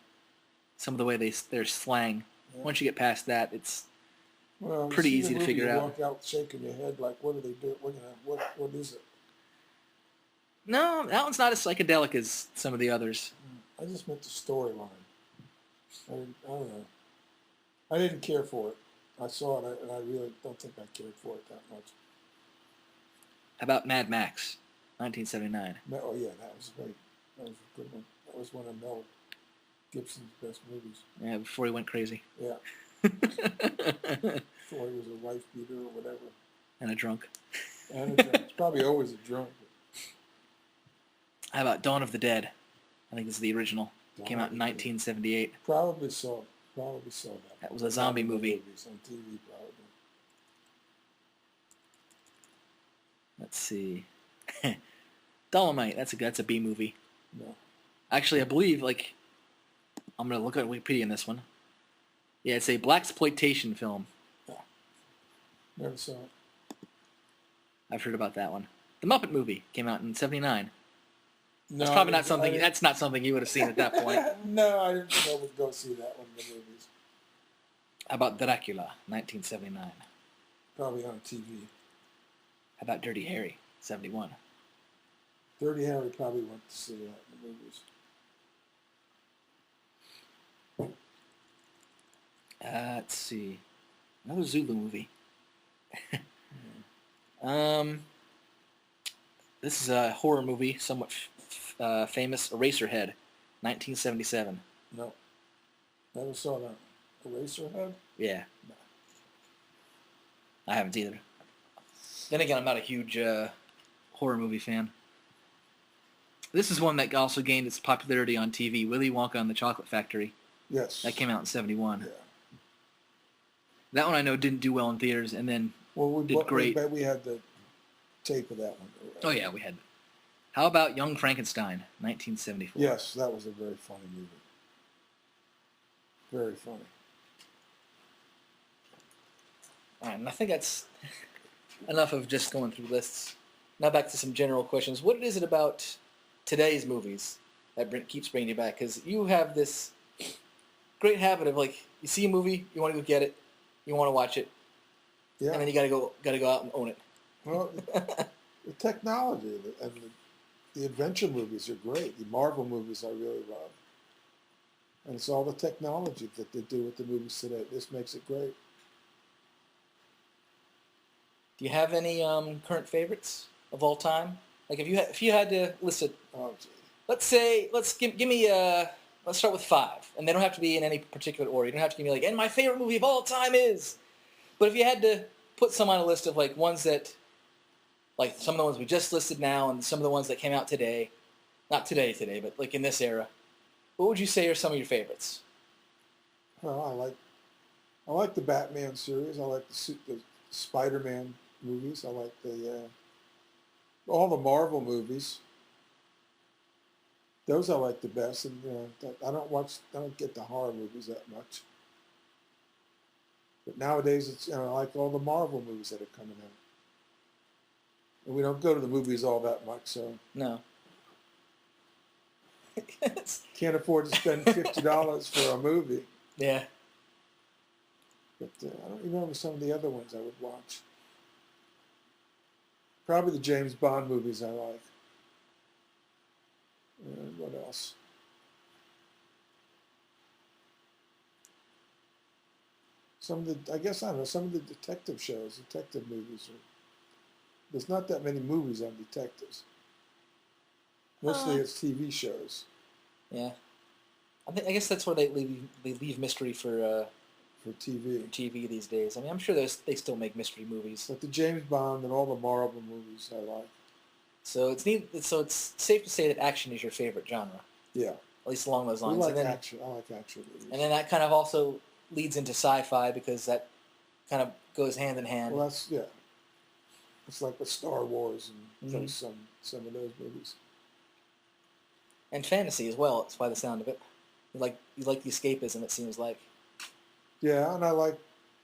some of the way their slang. Yeah. Once you get past that, it's Well, pretty you see easy the to movie, figure you out. walk out shaking your head like, what are they doing? What is it? no, that one's not as psychedelic as some of the others. I just meant the storyline. I don't know. I didn't care for it. I saw it, and I really don't think I cared for it that much. How about Mad Max, 1979? Oh yeah, that was a good one. That was one of Mel Gibson's best movies. Yeah, before he went crazy. Yeah, before he was a wife beater or whatever. And a drunk. And a drunk. He's probably always a drunk. How about Dawn of the Dead? I think this is the original. Dawn Came of out in the Dead. 1978. Probably saw that. That was a zombie movie. On TV, probably. Let's see. Dolomite. That's a B movie. No. Actually, I believe I'm gonna look at Wikipedia in this one. Yeah, it's a blaxploitation film. Never saw it. I've heard about that one. The Muppet movie came out in '79. No, That's probably I not something. didn't- That's not something you would have seen at that point. No, I didn't think I would go see that one in the movies. How about Dracula, 1979? Probably on TV. How about Dirty Harry, '71? Dirty Harry probably went to see that in the movies. Let's see. Another Zulu movie. This is a horror movie, somewhat famous. Eraserhead, 1977. No. Never saw that. Eraserhead? Yeah. I haven't either. Then again, I'm not a huge horror movie fan. This is one that also gained its popularity on TV, Willy Wonka and the Chocolate Factory. Yes. That came out in '71. Yeah. That one I know didn't do well in theaters, and then did great. Bet we had the tape of that one. Oh yeah, we had. How about Young Frankenstein, 1974? Yes, that was a very funny movie. Very funny. All right, and I think that's enough of just going through lists. Now back to some general questions. What is it about today's movies that keeps bringing you back? Because you have this great habit of you see a movie, you want to go get it, you want to watch it, Yeah. and then you gotta go out and own it. Well, the technology and the adventure movies are great. The Marvel movies I really love. And it's all the technology that they do with the movies today. This makes it great. Do you have any current favorites of all time? Like if you had to list it, Oh, gee. let's give me let's start with 5, and they don't have to be in any particular order. You don't have to give me and my favorite movie of all time is. But if you had to put some on a list of ones that, some of the ones we just listed now, and some of the ones that came out today, not today, but in this era, what would you say are some of your favorites? Well, I like the Batman series. I like the Spider-Man movies. I like all the Marvel movies. Those I like the best, and I don't get the horror movies that much. But nowadays, I like all the Marvel movies that are coming out. And we don't go to the movies all that much, so. No. Can't afford to spend $50 for a movie. Yeah. But I don't remember some of the other ones I would watch. Probably the James Bond movies I like. And what else? Some of the, I guess, I don't know, some of the detective shows, detective movies. There's not that many movies on detectives. Mostly it's TV shows. Yeah. I guess that's where they leave mystery for TV these days. I mean, I'm sure they still make mystery movies. But the James Bond and all the Marvel movies I like. So it's safe to say that action is your favorite genre. Yeah. At least along those lines. I like action movies. And then that kind of also leads into sci-fi because that kind of goes hand in hand. Well, it's like with Star Wars and some of those movies. And fantasy as well. It's by the sound of it. You like the escapism. It seems like. Yeah, and I like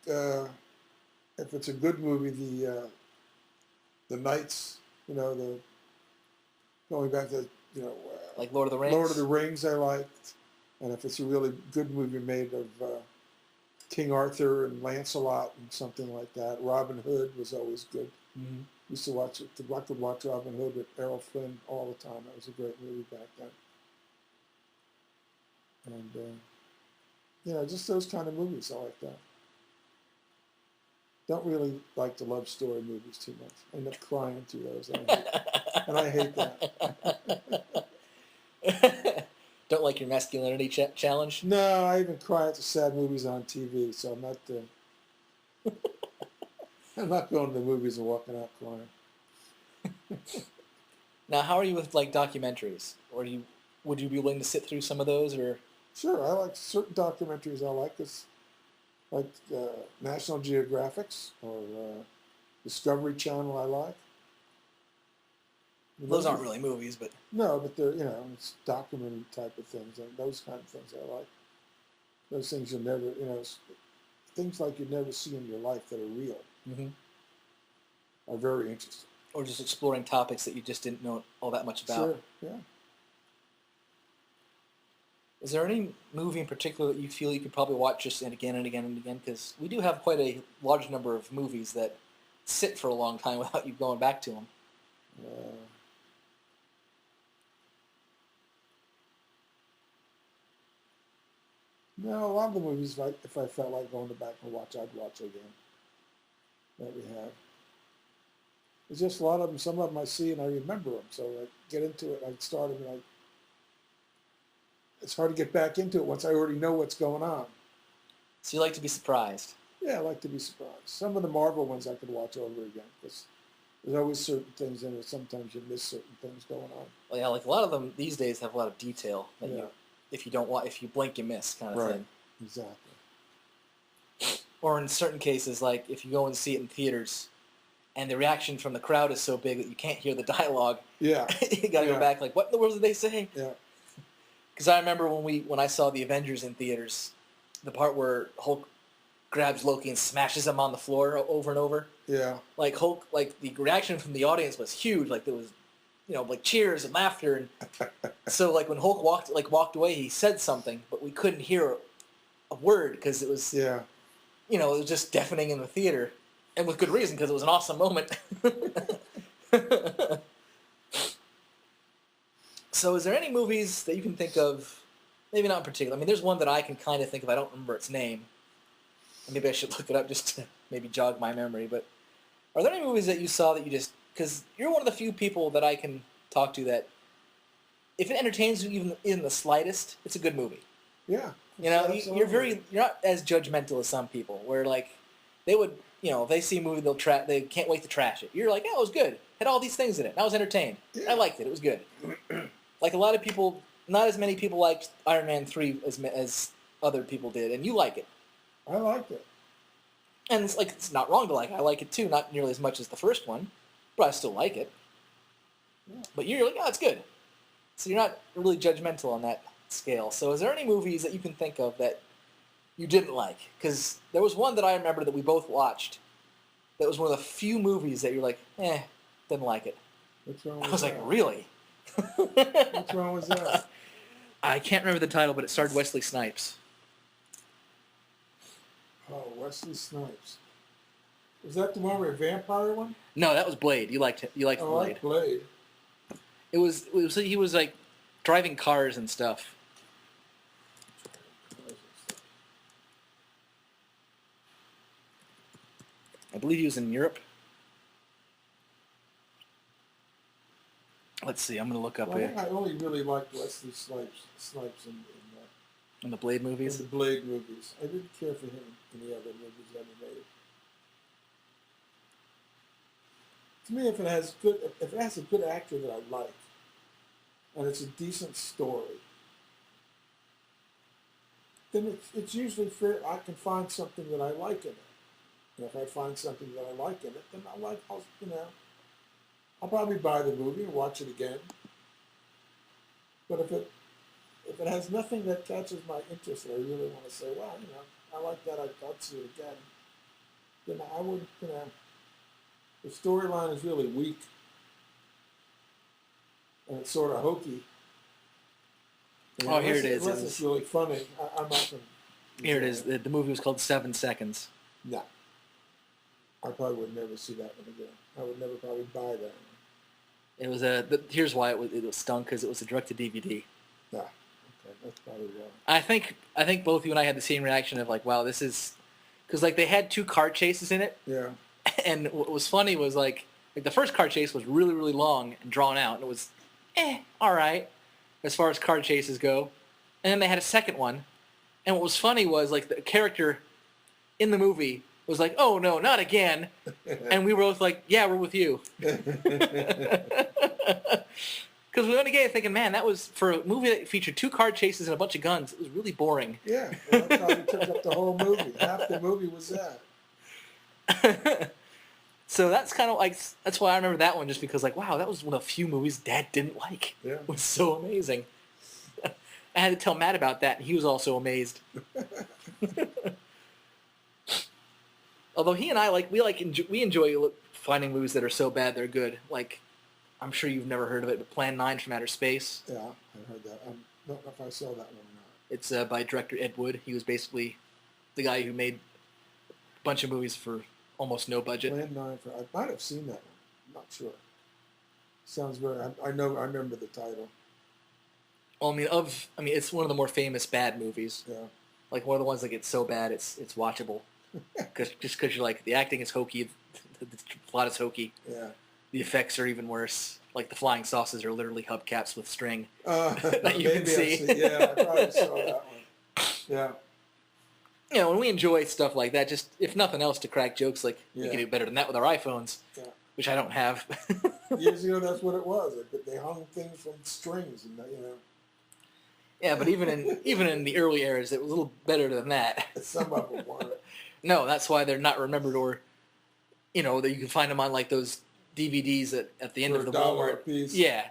if it's a good movie, the Knights. The going back to like Lord of the Rings. Lord of the Rings I liked, and if it's a really good movie made of King Arthur and Lancelot and something like that. Robin Hood was always good. Mm-hmm. Used to watch it. I could watch Robin Hood with Errol Flynn all the time. That was a great movie back then. And just those kind of movies. I like that. Don't really like the love story movies too much. I end up crying through those, and I hate that. Don't like your masculinity challenge? No, I even cry at the sad movies on TV, so I'm not. I'm not going to the movies and walking out crying. Now, how are you with like documentaries? Or would you be willing to sit through some of those, or? Sure, I like certain documentaries. I like this, like National Geographics or Discovery Channel. I like. Those aren't really movies, but no, but they're it's documentary type of things, and those kind of things I like. Those things you'll never, things like you'd never see in your life that are real, are very interesting. Or just exploring topics that you just didn't know all that much about. Sure, yeah. Is there any movie in particular that you feel you could probably watch just again and again and again? Because we do have quite a large number of movies that sit for a long time without you going back to them. No, a lot of the movies, like if I felt like going back and watch, I'd watch again. That we have. It's just a lot of them. Some of them I see and I remember them, so I get into it. I start them and it's hard to get back into it once I already know what's going on. So you like to be surprised? Yeah, I like to be surprised. Some of the Marvel ones I could watch over again because there's always certain things in it. Sometimes you miss certain things going on. Well, yeah, like a lot of them these days have a lot of detail that if you blink, you miss kind of thing. Exactly. Or in certain cases, like if you go and see it in theaters, and the reaction from the crowd is so big that you can't hear the dialogue. Yeah. You got to go back like, what in the world did they say? Yeah. Because I remember when I saw the Avengers in theaters, the part where Hulk grabs Loki and smashes him on the floor over and over. Yeah. Like Hulk, like the reaction from the audience was huge. Like there was, like cheers and laughter, and so like when Hulk walked away, he said something, but we couldn't hear a word because it was it was just deafening in the theater, and with good reason because it was an awesome moment. So is there any movies that you can think of, maybe not in particular, I mean there's one that I can kind of think of, I don't remember its name, and maybe I should look it up just to maybe jog my memory, but are there any movies that you saw that you just, because you're one of the few people that I can talk to that if it entertains you even in the slightest, it's a good movie. Yeah. You're not as judgmental as some people where like they would, if they see a movie they can't wait to trash it. You're like, yeah, it was good. Had all these things in it. I was entertained. Yeah. I liked it. It was good. Like a lot of people, not as many people liked Iron Man 3 as other people did, and you like it. I liked it. And it's not wrong to like it. I like it too, not nearly as much as the first one, but I still like it. Yeah. But you're like, oh, it's good. So you're not really judgmental on that scale. So is there any movies that you can think of that you didn't like? Because there was one that I remember that we both watched that was one of the few movies that you're like, didn't like it. What's wrong I with was that? like, really? What's wrong with that? I can't remember the title, but it starred Wesley Snipes. Oh, Wesley Snipes. Was that the one with a vampire one? No, that was Blade. You liked Blade. I like Blade. It was he was like driving cars and stuff. I believe he was in Europe. Let's see. I'm gonna look up Well, I it think I only really liked Wesley Snipes in the Blade in movies. the Blade movies. I didn't care for him in the other movies that he made. To me, if it has a good actor that I like, and it's a decent story, then it's usually fair. I can find something that I like in it. And if I find something that I like in it, then I'll probably buy the movie and watch it again. But if it has nothing that catches my interest that I really want to say, well, I like that, I'll see it again, then I would, the storyline is really weak and it's sort of hokey. Oh, here it is. Unless it's really funny, I'm not going to. Here it is. The movie was called 7 Seconds. No. I probably would never see that one again. I would never probably buy that one. It was here's why it was stunk, because it was a direct-to-DVD. Yeah, okay, that's probably wrong. I think both you and I had the same reaction of like, wow, this is, because like they had 2 car chases in it. Yeah. And what was funny was like the first car chase was really, really long and drawn out, and it was, all right, as far as car chases go. And then they had a second one, and what was funny was like the character in the movie was like, oh no, not again, and we were both like, yeah, we're with you. Because we went again thinking, man, that was, for a movie that featured 2 car chases and a bunch of guns, it was really boring. Yeah, well, that probably took up the whole movie. Half the movie was that. So that's kind of like, that's why I remember that one, just because like, wow, that was one of the few movies Dad didn't like. Yeah. It was so amazing. I had to tell Matt about that, and he was also amazed. Although he and I we enjoy finding movies that are so bad they're good. Like, I'm sure you've never heard of it, but Plan 9 from Outer Space. Yeah, I heard that. I don't know if I saw that one or not. It's by director Ed Wood. He was basically the guy who made a bunch of movies for almost no budget. Plan 9 I might have seen that one. I'm not sure. Sounds very. I remember the title. Well, I mean, it's one of the more famous bad movies. Yeah. Like one of the ones that gets so bad it's watchable. Because you're like, the acting is hokey, the plot is hokey. Yeah. The effects are even worse. Like the flying saucers are literally hubcaps with string that you can see. Yeah, I probably saw that one. Yeah. You know, when we enjoy stuff like that, just if nothing else, to crack jokes, like we can do better than that with our iPhones, which I don't have. Years ago, that's what it was. They hung things from strings, and Yeah, but even in the early eras, it was a little better than that. Some of them weren't. No, that's why they're not remembered, or that you can find them on like those DVDs at the end For of the $1 a Walmart. piece. Yeah,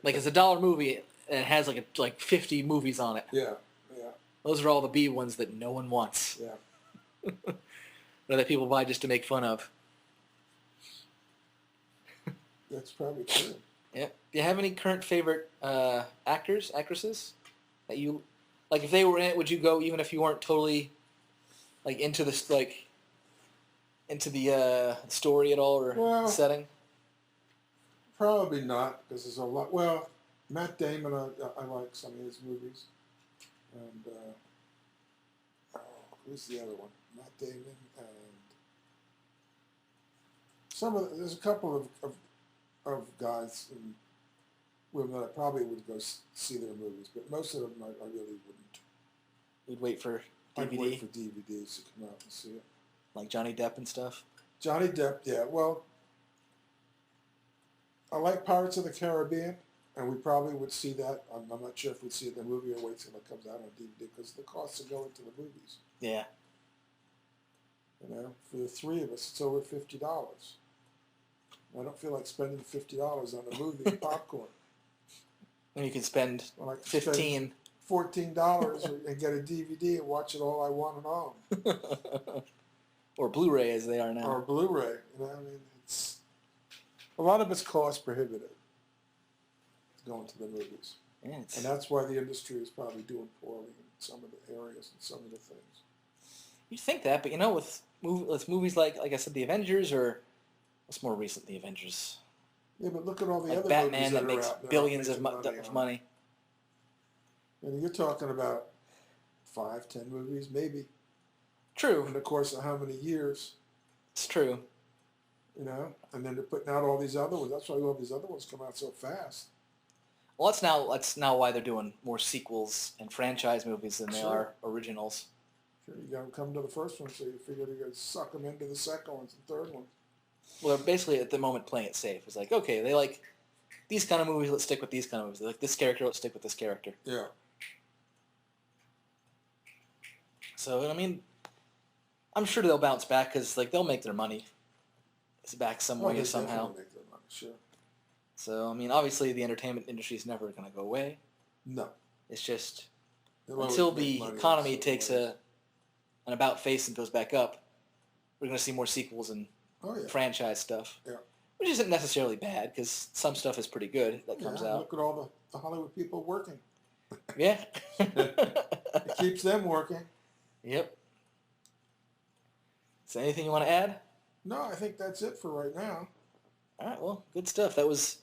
like it's $1 movie and it has like 50 movies on it. Yeah. Those are all the B ones that no one wants. Yeah. Or that people buy just to make fun of. That's probably true. Yeah. Do you have any current favorite actors, actresses that you like? If they were in it, would you go even if you weren't totally like into this into the story at all or setting? Probably not, because there's a lot. Well, Matt Damon, I like some of his movies, and who's the other one? Matt Damon and there's a couple of guys and women that I probably would go see their movies, but most of them I really wouldn't. You'd wait for DVD? I'd wait for DVDs to come out and see it. Like Johnny Depp and stuff? Johnny Depp, yeah. Well, I like Pirates of the Caribbean, and we probably would see that. I'm not sure if we'd see it in the movie or wait till it comes out on DVD, because the costs of going to the movies. Yeah. For the 3 of us, it's over $50. I don't feel like spending $50 on a movie and popcorn. And you can spend $15. $14 and get a DVD and watch it all I want at home. Or Blu-ray, as they are now. Or Blu-ray. It's a lot of it's cost prohibitive going to the movies. Yeah, And that's why the industry is probably doing poorly in some of the areas and some of the things. you think that, but with movies like I said, the Avengers, or what's more recent, the Avengers, Yeah, but look at all the like other Batman movies that that are makes out. billions of money. And you're talking about 5, 10 movies, maybe, True, in the course of how many years, it's true. And then they're putting out all these other ones. That's why all these other ones come out so fast. Well, that's now why they're doing more sequels and franchise movies than they are originals. Sure, you got to come to the first one, so you figure you're going to suck them into the second ones and third ones. Well, they're basically at the moment playing it safe. It's like, okay, they like these kind of movies, let's stick with these kind of movies. They like this character, let's stick with this character. Yeah. So, I mean, I'm sure they'll bounce back because they'll make their money back some way or somehow. Make their money, sure. So, I mean, obviously the entertainment industry is never going to go away. No. It's just They'll until the economy takes an about face and goes back up, we're going to see more sequels and franchise stuff. Yeah. Which isn't necessarily bad because some stuff is pretty good that comes out. Look at all the Hollywood people working. Yeah. It keeps them working. Yep. Is there anything you want to add? No, I think that's it for right now. All right, well, good stuff. That was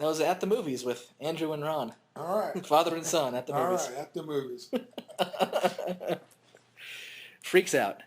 At the Movies with Andrew and Ron. All right. Father and son at the movies. All right, at the movies. Freaks out.